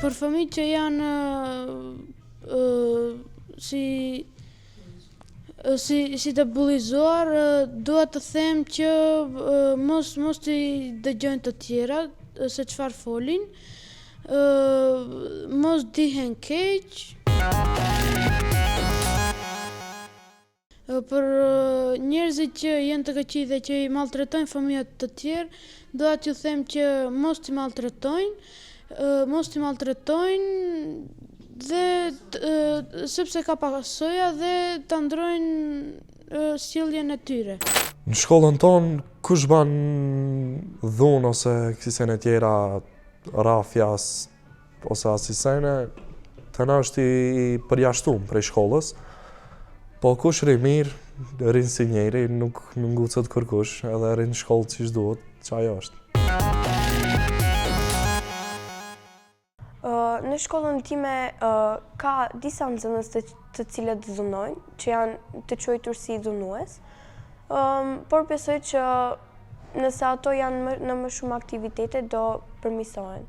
Për fëmijët që janë si të bullizuar, dua të them që mos t'i dëgjojnë të tjerat se çfarë folin, mos dihen keq. Për njerëzit që janë të këqij dhe që i maltretojnë fëmijët të tjerë, dua t'ju them që mos t'i maltretojnë dhe sepse ka pasoja dhe ta ndrojnë sjelljen e tyre. Në shkollën tonë, kush ban dhunë ose kësisen e tjera, rafjas ose asisene, të na është i përjashtuar prej shkollës, po kush ri mirë, rinë si njeri, nuk ngucet kërkush, edhe rinë shkollë siç duhet, që ajo është. Në shkollën time ka disa nxënës të cilët dhunojnë, që janë të quajtur si dhunues, por besoj që nëse ato janë në më shumë aktivitete do përmirësohen.